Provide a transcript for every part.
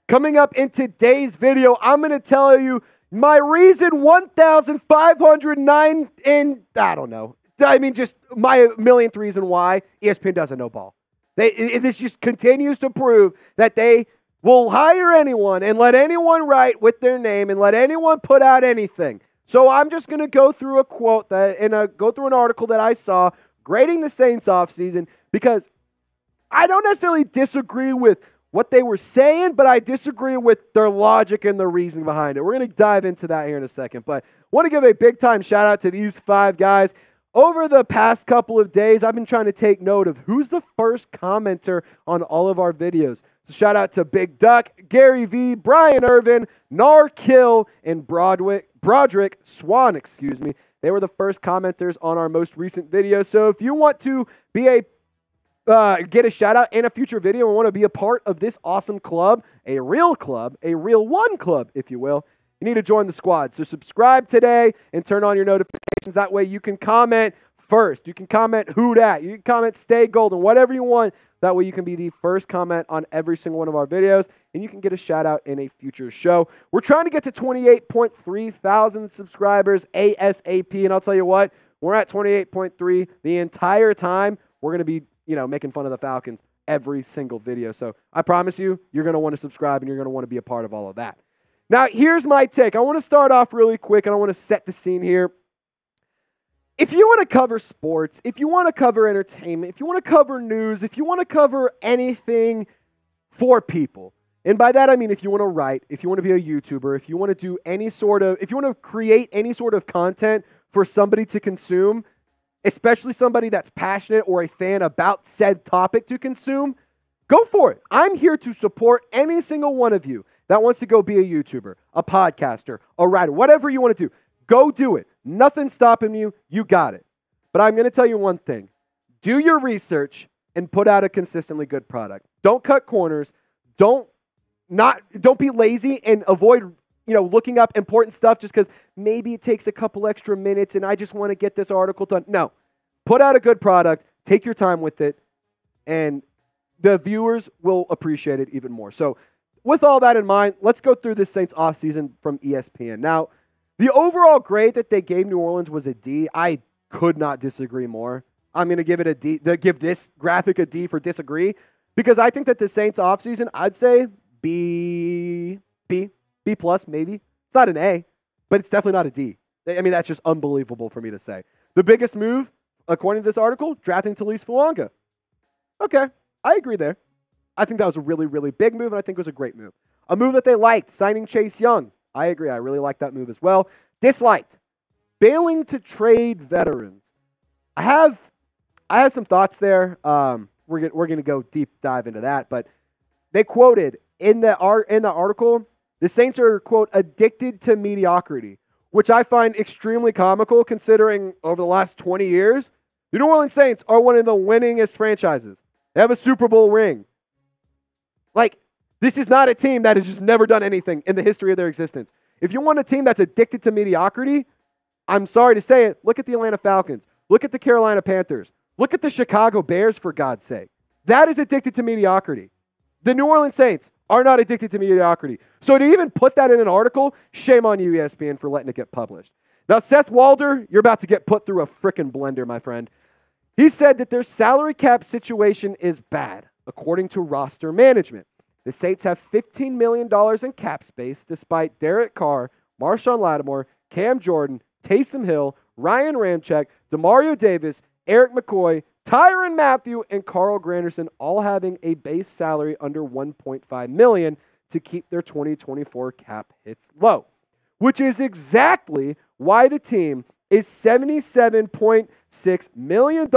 Coming up in today's video, I'm going to tell you my reason 1,509 and I don't know. I mean, just my millionth reason why ESPN doesn't know ball. This just continues to prove that they will hire anyone and let anyone write with their name and let anyone put out anything. So I'm just going to go through a quote go through an article that I saw grading the Saints offseason, because I don't necessarily disagree with what they were saying, but I disagree with their logic and the reasoning behind it. We're going to dive into that here in a second, but I want to give a big-time shout-out to these 5 guys. Over the past couple of days, I've been trying to take note of who's the first commenter on all of our videos. So shout out to Big Duck, Gary V, Brian Irvin, Narkill, and Broderick Swan, They were the first commenters on our most recent video. So if you want to be get a shout out in a future video and want to be a part of this awesome club, a real one club, if you will, you need to join the squad. So subscribe today and turn on your notifications. That way you can comment first. You can comment who dat. You can comment stay golden, whatever you want. That way you can be the first comment on every single one of our videos, and you can get a shout out in a future show. We're trying to get to 28.3 thousand subscribers ASAP, and I'll tell you what, we're at 28.3 the entire time. We're going to be making fun of the Falcons every single video. So I promise you, you're going to want to subscribe and you're going to want to be a part of all of that. Now, here's my take. I want to start off really quick and I want to set the scene here. If you want to cover sports, if you want to cover entertainment, if you want to cover news, if you want to cover anything for people, and by that I mean if you want to write, if you want to be a YouTuber, if you want to do if you want to create any sort of content for somebody to consume, especially somebody that's passionate or a fan about said topic to consume, go for it. I'm here to support any single one of you that wants to go be a YouTuber, a podcaster, a writer, whatever you want to do. Go do it. Nothing's stopping you. You got it. But I'm going to tell you one thing. Do your research and put out a consistently good product. Don't cut corners. Don't be lazy and avoid looking up important stuff just because maybe it takes a couple extra minutes and I just want to get this article done. No. Put out a good product. Take your time with it. And the viewers will appreciate it even more. So with all that in mind, let's go through this Saints offseason from ESPN. Now, the overall grade that they gave New Orleans was a D. I could not disagree more. I'm going to give it a D. Give this graphic a D for disagree, because I think that the Saints offseason, I'd say B plus maybe. It's not an A, but it's definitely not a D. I mean, that's just unbelievable for me to say. The biggest move, according to this article, drafting Taliese Fuaga. Okay, I agree there. I think that was a really, really big move, and I think it was a great move. A move that they liked, signing Chase Young. I agree. I really like that move as well. Disliked, failing to trade veterans. I have some thoughts there. We're going to go deep dive into that, but they quoted in the article, the Saints are, quote, addicted to mediocrity, which I find extremely comical considering over the last 20 years, the New Orleans Saints are one of the winningest franchises. They have a Super Bowl ring. This is not a team that has just never done anything in the history of their existence. If you want a team that's addicted to mediocrity, I'm sorry to say it, look at the Atlanta Falcons. Look at the Carolina Panthers. Look at the Chicago Bears, for God's sake. That is addicted to mediocrity. The New Orleans Saints are not addicted to mediocrity. So to even put that in an article, shame on you, ESPN, for letting it get published. Now, Seth Walder, you're about to get put through a frickin' blender, my friend. He said that their salary cap situation is bad, according to roster management. The Saints have $15 million in cap space despite Derek Carr, Marshon Lattimore, Cam Jordan, Taysom Hill, Ryan Ramczyk, Demario Davis, Erik McCoy, Tyrann Mathieu, and Granderson all having a base salary under $1.5 million to keep their 2024 cap hits low, which is exactly why the team is $77.6 million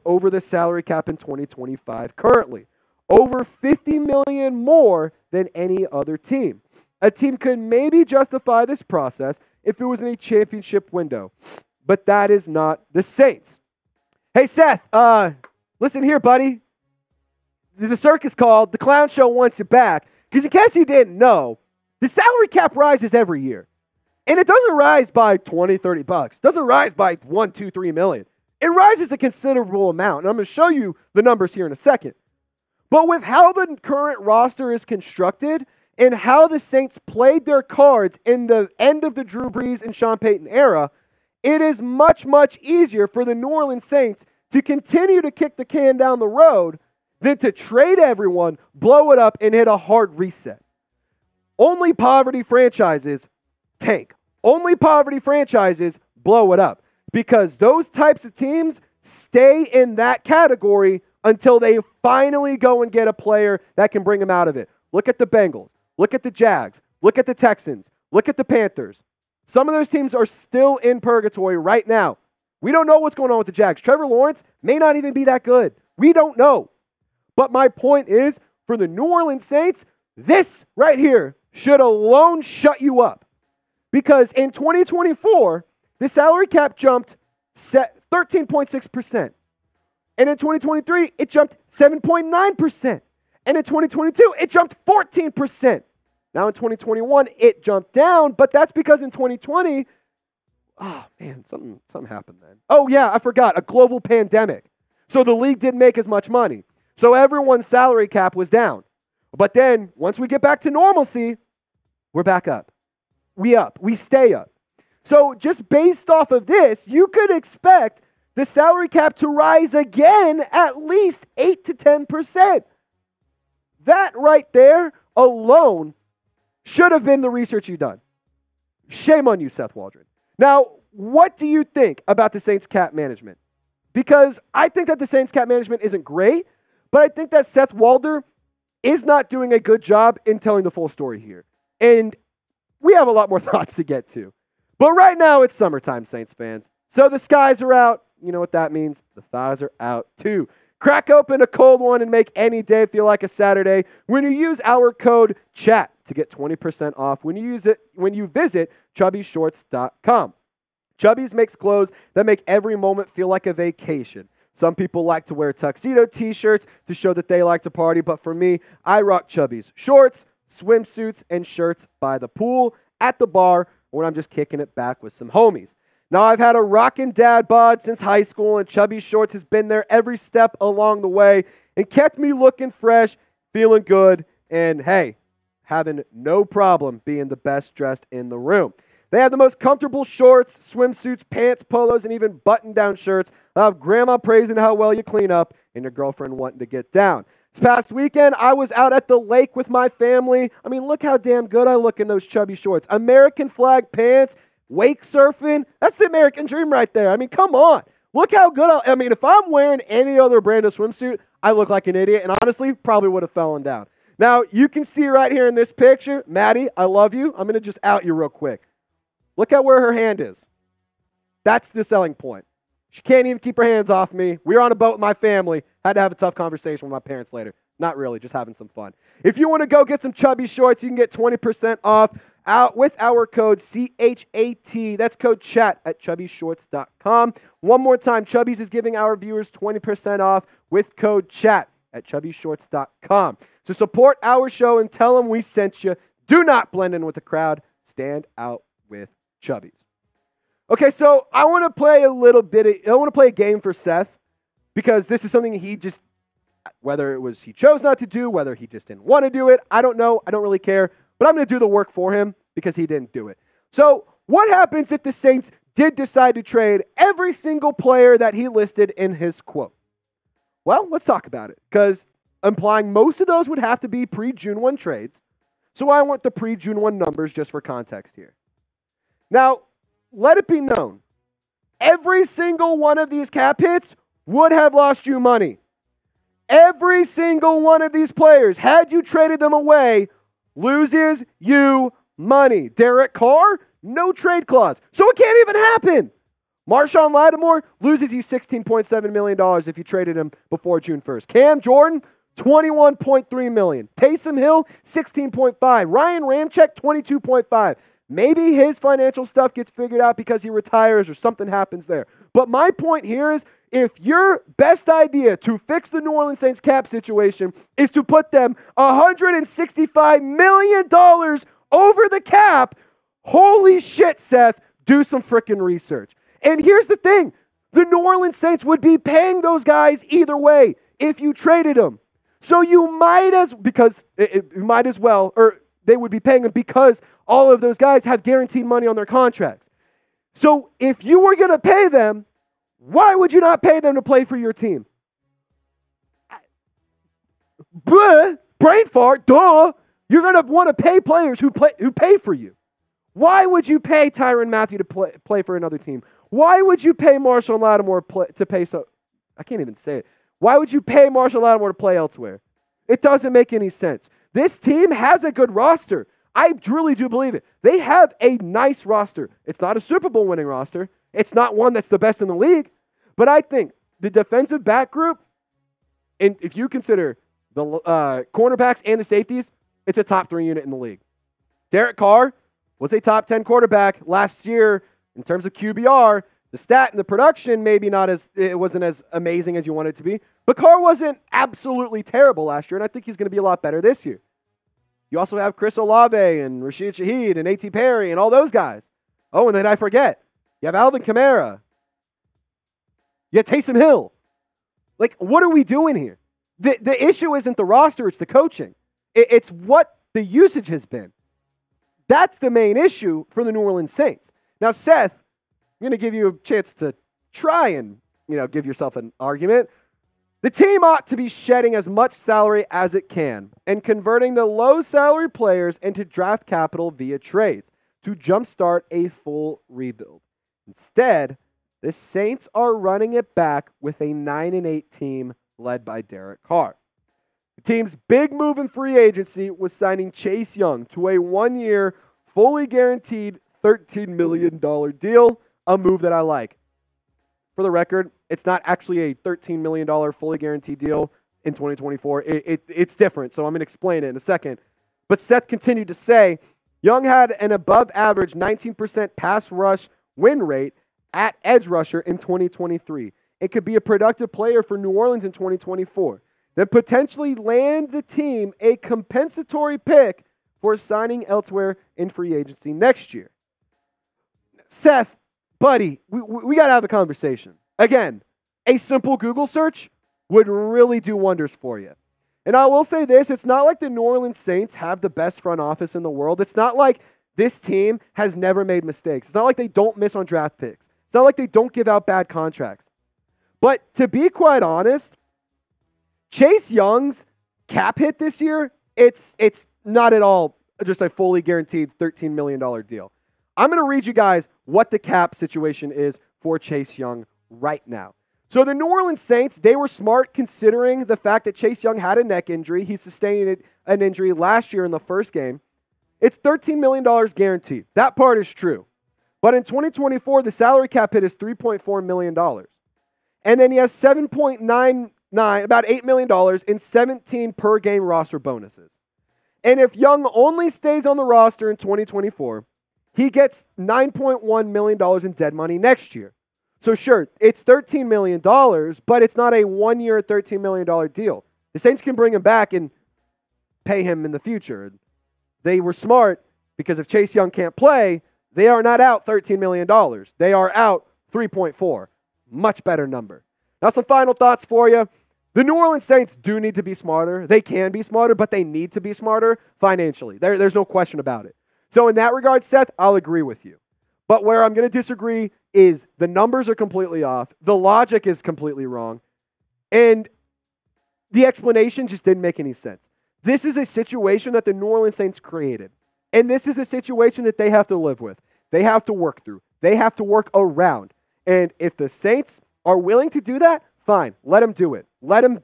over the salary cap in 2025 currently. Over $50 million more than any other team. A team could maybe justify this process if it was in a championship window, but that is not the Saints. Hey, Seth, listen here, buddy. The circus called. The clown show wants you back. Because in case you didn't know, the salary cap rises every year. And it doesn't rise by 20, 30 bucks. It doesn't rise by 1, 2, 3 million. It rises a considerable amount. And I'm going to show you the numbers here in a second. But with how the current roster is constructed and how the Saints played their cards in the end of the Drew Brees and Sean Payton era, it is much, much easier for the New Orleans Saints to continue to kick the can down the road than to trade everyone, blow it up, and hit a hard reset. Only poverty franchises tank. Only poverty franchises blow it up, because those types of teams stay in that category until they finally go and get a player that can bring them out of it. Look at the Bengals. Look at the Jags. Look at the Texans. Look at the Panthers. Some of those teams are still in purgatory right now. We don't know what's going on with the Jags. Trevor Lawrence may not even be that good. We don't know. But my point is, for the New Orleans Saints, this right here should alone shut you up. Because in 2024, the salary cap jumped 13.6%. And in 2023, it jumped 7.9%. And in 2022, it jumped 14%. Now in 2021, it jumped down, but that's because in 2020, oh man, something happened then. Oh yeah, I forgot, a global pandemic. So the league didn't make as much money. So everyone's salary cap was down. But then once we get back to normalcy, we're back up. We stay up. So just based off of this, you could expect the salary cap to rise again at least 8 to 10%. That right there alone should have been the research you've done. Shame on you, Seth Walder. Now, what do you think about the Saints cap management? Because I think that the Saints cap management isn't great, but I think that Seth Walder is not doing a good job in telling the full story here. And we have a lot more thoughts to get to. But right now, it's summertime, Saints fans. So the skies are out. You know what that means? The thighs are out too. Crack open a cold one and make any day feel like a Saturday when you use our code CHAT to get 20% off when you visit chubbyshorts.com. Chubby's makes clothes that make every moment feel like a vacation. Some people like to wear tuxedo t-shirts to show that they like to party, but for me, I rock Chubby's shorts, swimsuits, and shirts by the pool, at the bar, when I'm just kicking it back with some homies. Now, I've had a rockin' dad bod since high school, and Chubby Shorts has been there every step along the way and kept me looking fresh, feeling good, and hey, having no problem being the best dressed in the room. They have the most comfortable shorts, swimsuits, pants, polos, and even button-down shirts. I have grandma praising how well you clean up and your girlfriend wanting to get down. This past weekend, I was out at the lake with my family. I mean, look how damn good I look in those Chubby Shorts. American flag pants, wake surfing. That's the American dream right there. I mean, come on. Look how good I mean, if I'm wearing any other brand of swimsuit, I look like an idiot, and honestly, probably would have fallen down. Now, you can see right here in this picture, Maddie, I love you. I'm going to just out you real quick. Look at where her hand is. That's the selling point. She can't even keep her hands off me. We were on a boat with my family. Had to have a tough conversation with my parents later. Not really, just having some fun. If you want to go get some Chubby Shorts, you can get 20% off out with our code CHAT. That's code CHAT at chubbyshorts.com. One more time, Chubby's is giving our viewers 20% off with code CHAT at chubbyshorts.com. So support our show and tell them we sent you. Do not blend in with the crowd. Stand out with Chubby's. Okay, so I want to play a game for Seth, because this is something he just, whether it was he chose not to do, whether he just didn't want to do it, I don't know. I don't really care. But I'm going to do the work for him because he didn't do it. So what happens if the Saints did decide to trade every single player that he listed in his quote? Well, let's talk about it, because implying most of those would have to be pre-June 1 trades. So I want the pre-June 1 numbers just for context here. Now, let it be known, every single one of these cap hits would have lost you money. Every single one of these players, had you traded them away, loses you money. Derek Carr, no trade clause. So it can't even happen. Marshon Lattimore loses you $16.7 million if you traded him before June 1st. Cam Jordan, $21.3 million. Taysom Hill, $16.5. Ryan Ramczyk, $22.5. Maybe his financial stuff gets figured out because he retires or something happens there. But my point here is, if your best idea to fix the New Orleans Saints cap situation is to put them $165 million over the cap, holy shit, Seth, do some freaking research. And here's the thing. The New Orleans Saints would be paying those guys either way if you traded them. So you might as, because you might as well, or they would be paying him because all of those guys have guaranteed money on their contracts. So if you were going to pay them, why would you not pay them to play for your team? Brain fart, duh. You're going to want to pay players who pay for you. Why would you pay Tyrann Mathieu to play for another team? Why would you pay Marshon Lattimore to pay I can't even say it. Why would you pay Marshon Lattimore to play elsewhere? It doesn't make any sense. This team has a good roster. I truly do believe it. They have a nice roster. It's not a Super Bowl winning roster. It's not one that's the best in the league. But I think the defensive back group, and if you consider the cornerbacks and the safeties, it's a top 3 unit in the league. Derek Carr was a top 10 quarterback last year in terms of QBR. The stat and the production it wasn't as amazing as you wanted it to be, but Carr wasn't absolutely terrible last year, and I think he's going to be a lot better this year. You also have Chris Olave and Rashid Shaheed and A.T. Perry and all those guys. Oh, and then I forget. You have Alvin Kamara. You have Taysom Hill. Like, what are we doing here? The issue isn't the roster, it's the coaching. It's what the usage has been. That's the main issue for the New Orleans Saints. Now, Seth, I'm going to give you a chance to try and, give yourself an argument. The team ought to be shedding as much salary as it can and converting the low salary players into draft capital via trades to jumpstart a full rebuild. Instead, the Saints are running it back with a 9-8 team led by Derek Carr. The team's big move in free agency was signing Chase Young to a 1-year, fully guaranteed $13 million deal, a move that I like. For the record, it's not actually a $13 million fully guaranteed deal in 2024. It's different, so I'm going to explain it in a second. But Seth continued to say, Young had an above-average 19% pass rush win rate at edge rusher in 2023. It could be a productive player for New Orleans in 2024. Then potentially land the team a compensatory pick for signing elsewhere in free agency next year. Seth, buddy, we got to have a conversation. Again, a simple Google search would really do wonders for you. And I will say this, it's not like the New Orleans Saints have the best front office in the world. It's not like this team has never made mistakes. It's not like they don't miss on draft picks. It's not like they don't give out bad contracts. But to be quite honest, Chase Young's cap hit this year, it's not at all just a fully guaranteed $13 million deal. I'm going to read you guys what the cap situation is for Chase Young right now. So the New Orleans Saints, they were smart considering the fact that Chase Young had a neck injury. He sustained an injury last year in the first game. It's $13 million guaranteed. That part is true. But in 2024, the salary cap hit is $3.4 million. And then he has $7.99, about $8 million in 17 per game roster bonuses. And if Young only stays on the roster in 2024, he gets $9.1 million in dead money next year. So sure, it's $13 million, but it's not a 1-year, $13 million deal. The Saints can bring him back and pay him in the future. They were smart because if Chase Young can't play, they are not out $13 million. They are out 3.4. Much better number. Now some final thoughts for you. The New Orleans Saints do need to be smarter. They can be smarter, but they need to be smarter financially. There's no question about it. So in that regard, Seth, I'll agree with you. But where I'm going to disagree is the numbers are completely off. The logic is completely wrong. And the explanation just didn't make any sense. This is a situation that the New Orleans Saints created. And this is a situation that they have to live with. They have to work through. They have to work around. And if the Saints are willing to do that, fine. Let them do it. Let them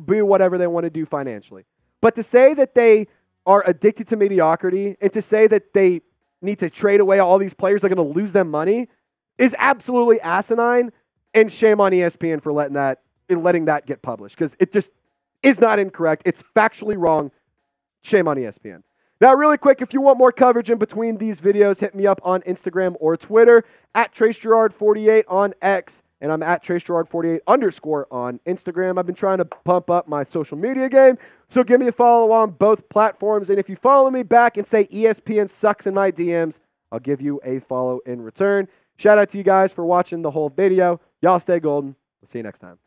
do whatever they want to do financially. But to say that they are addicted to mediocrity and to say that they need to trade away all these players that are going to lose them money is absolutely asinine, and shame on ESPN for letting that get published, because it just is not incorrect. It's factually wrong. Shame on ESPN. Now, really quick, if you want more coverage in between these videos, hit me up on Instagram or Twitter, at Trace Girouard 48 on X, and I'm at Trace Girouard 48 _ on Instagram. I've been trying to pump up my social media game, so give me a follow on both platforms. And if you follow me back and say ESPN sucks in my DMs, I'll give you a follow in return. Shout out to you guys for watching the whole video. Y'all stay golden. We'll see you next time.